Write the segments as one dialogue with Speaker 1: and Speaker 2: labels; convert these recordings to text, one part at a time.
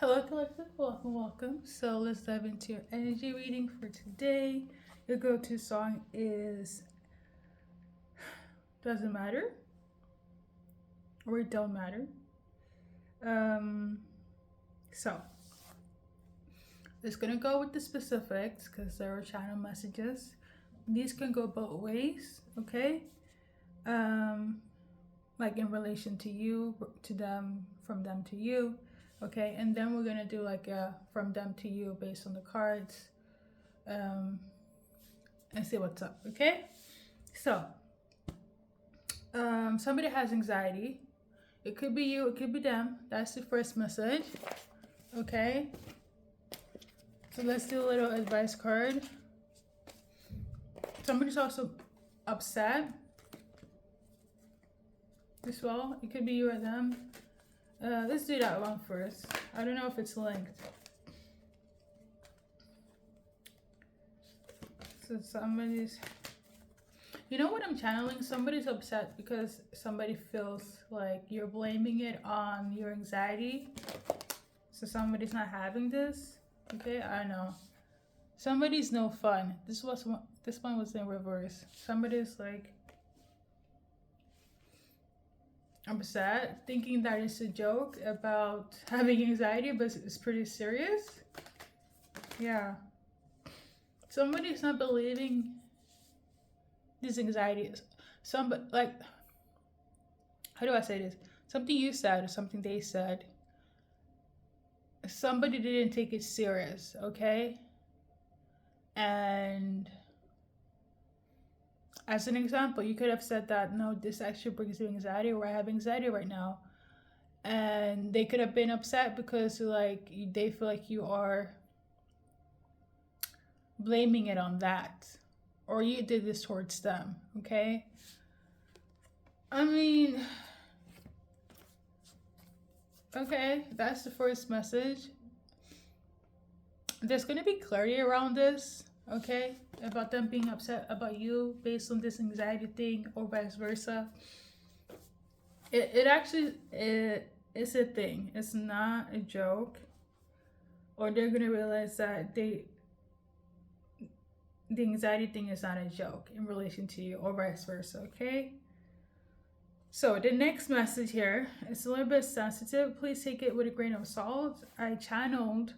Speaker 1: Hello, collective. Welcome. So let's dive into your energy reading for today. Your go-to song is "Doesn't Matter" or "It Don't Matter." So it's gonna go with the specifics because there are channel messages. These can go both ways. Okay. Like in relation to you, to them, from them to you. Okay, and then we're gonna do like a from them to you based on the cards, and see what's up. Okay, so somebody has anxiety. It could be you, it could be them. That's the first message. Okay, so let's do a little advice card. Somebody's also upset as well. It could be you or them. Let's do that one first. I don't know if it's linked. So somebody's, you know what I'm channeling? Somebody's upset because somebody feels like you're blaming it on your anxiety. So somebody's not having this. Okay, I know. Somebody's no fun. This one was in reverse. Somebody's like upset, thinking that it's a joke about having anxiety, but it's pretty serious. Yeah. Somebody's not believing this anxiety is somebody, like, how do I say this? Something you said or something they said. Somebody didn't take it serious, okay? And as an example, you could have said that, no, this actually brings you anxiety, or I have anxiety right now. And they could have been upset because like they feel like you are blaming it on that, or you did this towards them. Okay, I mean, okay, that's the first message. There's going to be clarity around this, okay, about them being upset about you based on this anxiety thing, or vice versa. It actually it's a thing. It's not a joke. Or they're going to realize that the anxiety thing is not a joke in relation to you, or vice versa, okay? So the next message here is a little bit sensitive. Please take it with a grain of salt. I channeled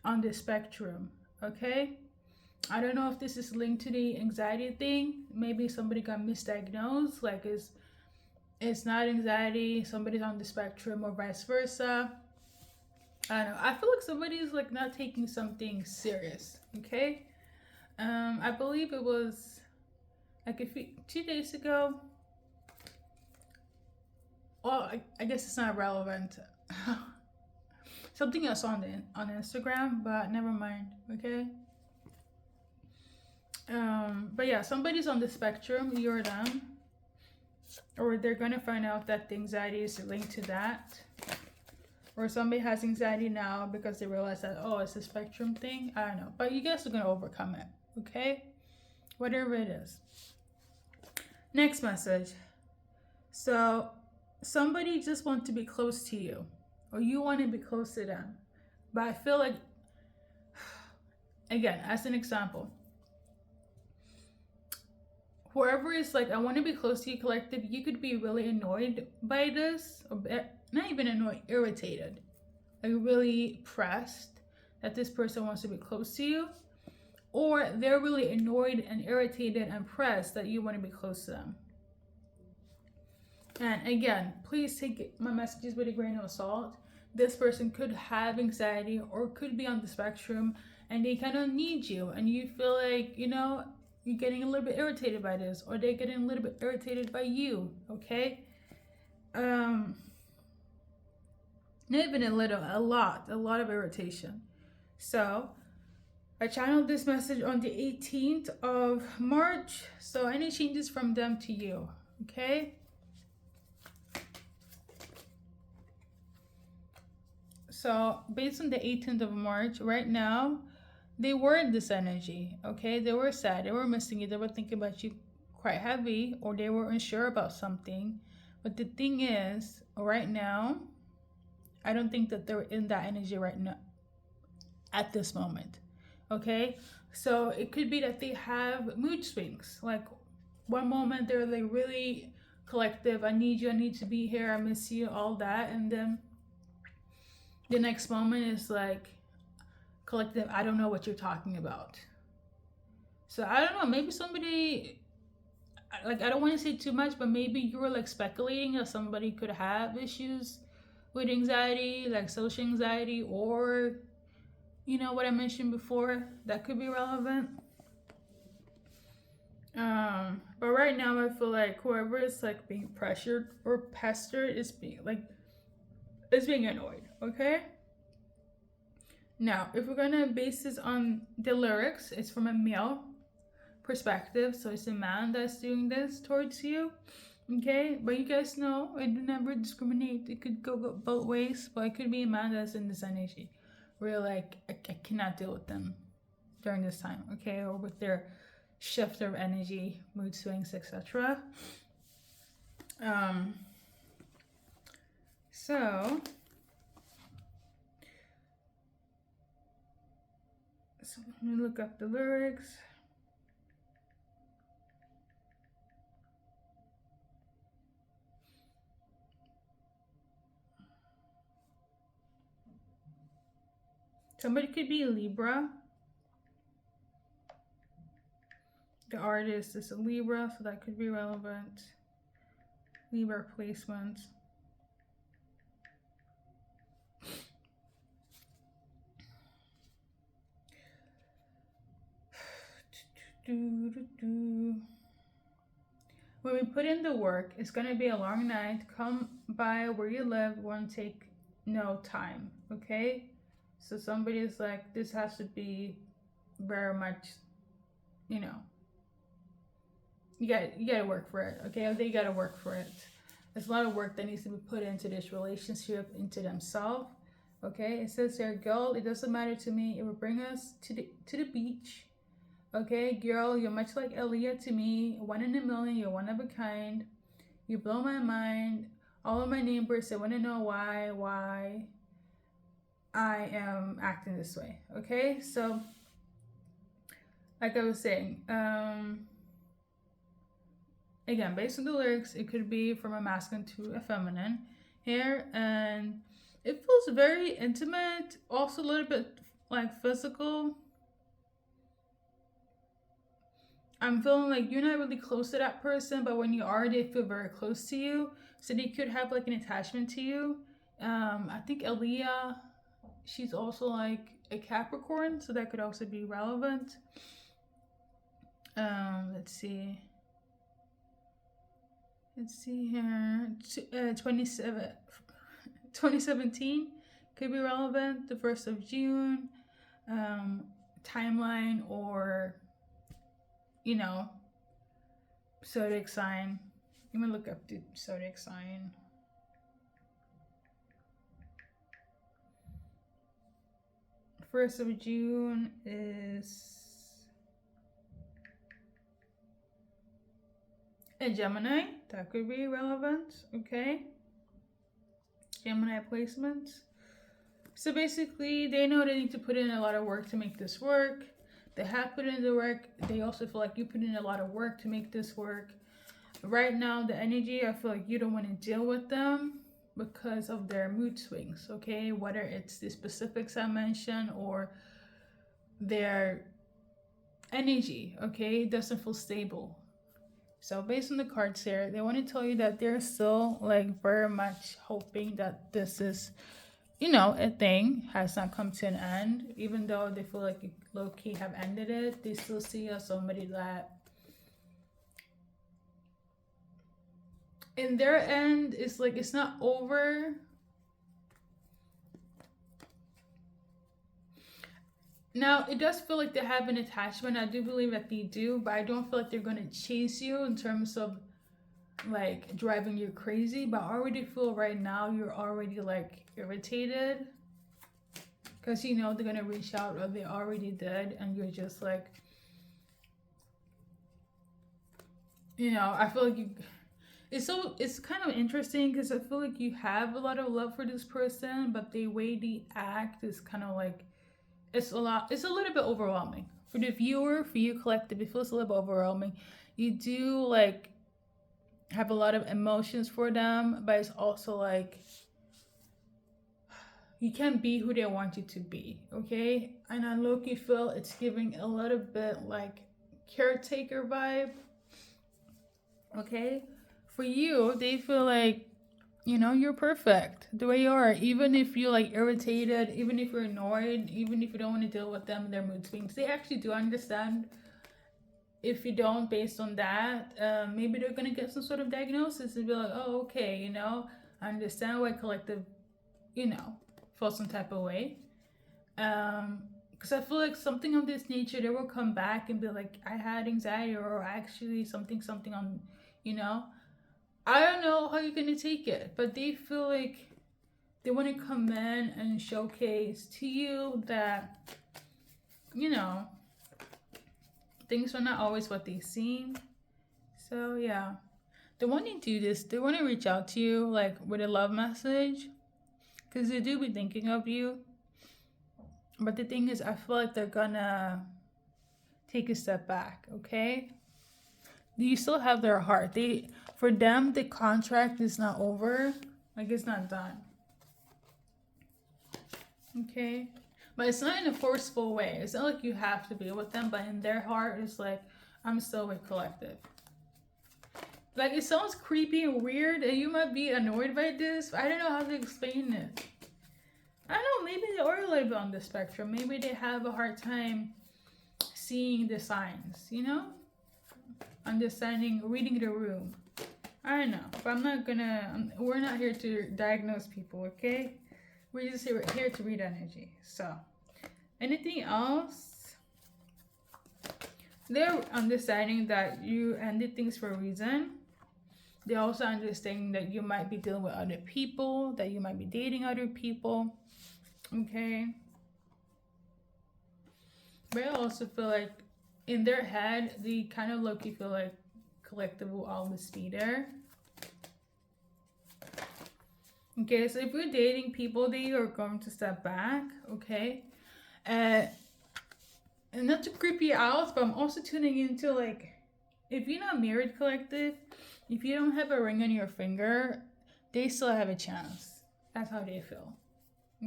Speaker 1: on the spectrum, okay? I don't know if this is linked to the anxiety thing. Maybe somebody got misdiagnosed, like it's not anxiety, somebody's on the spectrum, or vice versa. I don't know. I feel like somebody's like not taking something serious, okay? I believe it was like 2 days ago. Well, I guess it's not relevant. Something else on Instagram, but never mind. Okay. But yeah, somebody's on the spectrum. You're them, or they're gonna find out that the anxiety is linked to that, or somebody has anxiety now because they realize that, oh, it's a spectrum thing. I don't know, but you guys are gonna overcome it. Okay, whatever it is. Next message. So somebody just wants to be close to you, or you want to be close to them, but I feel like, again, as an example, whoever is like, I want to be close to you, collective, you could be really annoyed by this, or not even annoyed, irritated, like really pressed that this person wants to be close to you, or they're really annoyed and irritated and pressed that you want to be close to them. And again, please take my messages with a grain of salt. This person could have anxiety or could be on the spectrum, and they kind of need you, and you feel like, you know, you're getting a little bit irritated by this, or they're getting a little bit irritated by you, okay? Not even a little, a lot of irritation. So I channeled this message on the 18th of March. So any changes from them to you, okay? So based on the 18th of March, right now, they were in this energy, okay? They were sad, they were missing you, they were thinking about you quite heavy, or they were unsure about something. But the thing is, right now, I don't think that they're in that energy right now at this moment. Okay, so it could be that they have mood swings. Like one moment they're like really collective, I need you, I need to be here, I miss you, all that, and then the next moment is like collective, I don't know what you're talking about. So I don't know, maybe somebody, like I don't want to say too much, but maybe you were like speculating that somebody could have issues with anxiety, like social anxiety, or you know what I mentioned before, that could be relevant. But right now I feel like whoever is like being pressured or pestered is being like is being annoyed. Okay. Now, if we're gonna base this on the lyrics, it's from a male perspective, so it's a man that's doing this towards you. Okay, but you guys know I do never discriminate. It could go both ways, but it could be a man that's in this energy where like I cannot deal with them during this time, okay, or with their shift of energy, mood swings, etc. So let me look up the lyrics. Somebody could be a Libra. The artist is a Libra, so that could be relevant. Libra placement. When we put in the work, it's going to be a long night. Come by where you live, won't take no time, okay? So somebody's like, this has to be very much, you know, you gotta work for it, okay? They gotta work for it. There's a lot of work that needs to be put into this relationship, into themselves, okay? It says here, girl, it doesn't matter to me. It will bring us to the beach. Okay, girl, you're much like Aaliyah to me. 1 in a million, you're one of a kind. You blow my mind. All of my neighbors, they want to know why I am acting this way. Okay, so like I was saying, again, based on the lyrics, it could be from a masculine to a feminine here, and it feels very intimate, also a little bit like physical. I'm feeling like you're not really close to that person, but when you are, they feel very close to you. So they could have like an attachment to you. I think Aaliyah, she's also like a Capricorn, so that could also be relevant. Let's see. Let's see here. 2017 could be relevant. The 1st of June. Timeline, or you know, zodiac sign. Let me look up the zodiac sign. First of June is a Gemini. That could be relevant. Okay. Gemini placement. So basically, they know they need to put in a lot of work to make this work. They have put in the work. They also feel like you put in a lot of work to make this work. Right now, the energy, I feel like you don't want to deal with them because of their mood swings, okay? Whether it's the specifics I mentioned or their energy, okay? It doesn't feel stable. So based on the cards here, they want to tell you that they're still like very much hoping that this is, you know, a thing has not come to an end. Even though they feel like you low-key have ended it, they still see as somebody that in their end, it's like it's not over. Now, it does feel like they have an attachment. I do believe that they do, but I don't feel like they're going to chase you in terms of like driving you crazy. But I already feel right now you're already like irritated because you know they're going to reach out, or they already did, and you're just like, you know, I feel like it's kind of interesting because I feel like you have a lot of love for this person, but the way they act is kind of like it's a little bit overwhelming. For the viewer, for you collective, it feels a little bit overwhelming. You do like have a lot of emotions for them, but it's also like you can't be who they want you to be, okay? And I low-key feel it's giving a little bit like caretaker vibe, okay? For you, they feel like, you know, you're perfect the way you are. Even if you're like irritated, even if you're annoyed, even if you don't want to deal with them and their mood swings, they actually do understand. If you don't, based on that, maybe they're gonna get some sort of diagnosis and be like, oh, okay, you know, I understand why collective, you know, feel some type of way. Because I feel like something of this nature, they will come back and be like, I had anxiety, or actually something on, you know. I don't know how you're gonna take it, but they feel like they want to come in and showcase to you that, you know, things are not always what they seem. So yeah, they want to do this. They want to reach out to you like with a love message, because they do be thinking of you. But the thing is, I feel like they're gonna take a step back. Okay, you still have their heart. For them, the contract is not over. Like it's not done. Okay. But it's not in a forceful way. It's not like you have to be with them, but in their heart, it's like, I'm still with collective. Like, it sounds creepy and weird, and you might be annoyed by this. I don't know how to explain it. I don't know, maybe they are a little bit on the spectrum. Maybe they have a hard time seeing the signs, you know? Understanding, reading the room. I don't know. But we're not here to diagnose people, okay? We're just here to read energy. So, anything else? They're understanding that you ended things for a reason. They also understand that you might be dealing with other people, that you might be dating other people. Okay. But I also feel like in their head, they kind of low-key feel like collective will always be there. Okay, so if you're dating people, they are going to step back, okay? And not to creep you out, but I'm also tuning into like, if you're not married collective, if you don't have a ring on your finger, they still have a chance. That's how they feel.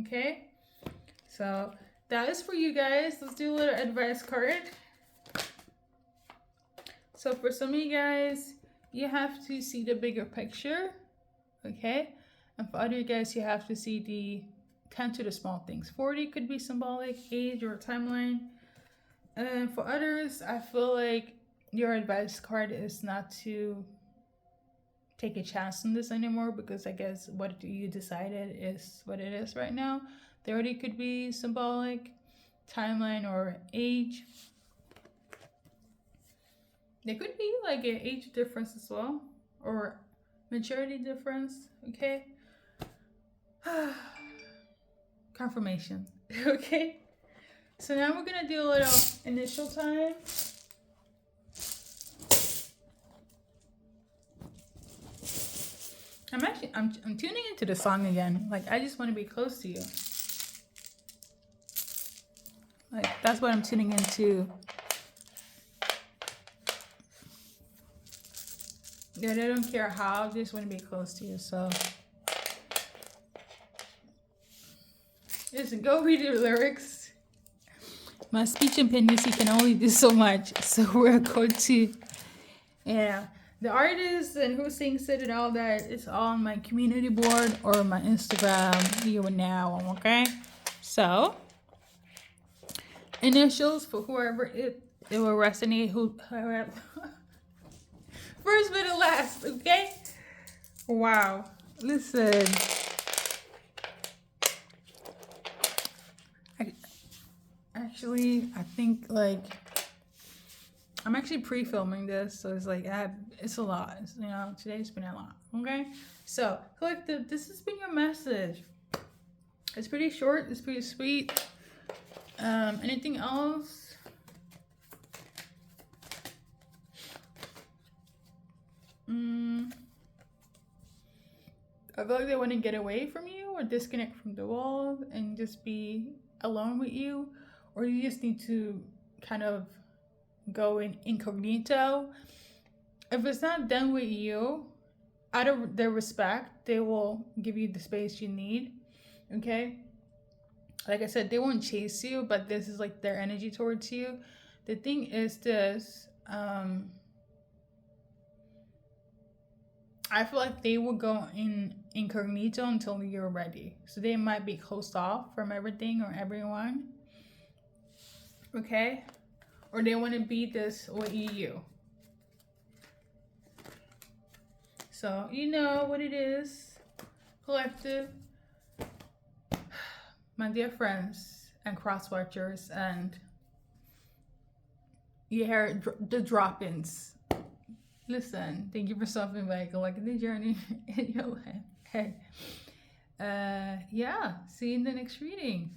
Speaker 1: Okay? So that is for you guys. Let's do a little advice card. So for some of you guys, you have to see the bigger picture. Okay? And for other guys, you have to see the 10 to the small things. 40 could be symbolic, age, or timeline. And for others, I feel like your advice card is not to take a chance on this anymore, because I guess what you decided is what it is right now. 30 could be symbolic, timeline, or age. There could be like an age difference as well, or maturity difference, okay? Confirmation, okay? So now we're gonna do a little initial time. I'm tuning into the song again. Like, I just want to be close to you. Like, that's what I'm tuning into. Yeah, they don't care how, they just want to be close to you. So listen, go read the lyrics. My speech impedance can only do so much. So we're going to, yeah. The artist and who sings it and all that, it's all on my community board or my Instagram here and now, okay? So, initials for whoever it will resonate, whoever. First, middle, last, okay? Wow. Listen. Actually, I think like I'm actually pre-filming this, so it's like it's a lot. You know, today's been a lot. Okay, so collective, this has been your message. It's pretty short. It's pretty sweet. Anything else? I feel like they want to get away from you or disconnect from the world and just be alone with you, or you just need to kind of go in incognito. If it's not done with you, out of their respect, they will give you the space you need. Okay? Like I said, they won't chase you, but this is like their energy towards you. The thing is this, I feel like they will go in incognito until you're ready. So they might be closed off from everything or everyone. Okay? Or they want to be this with you. So you know what it is, collective. My dear friends and cross watchers, and you hear the drop-ins. Listen, thank you for stopping by. Go like the journey in your life. Hey, yeah, see you in the next reading.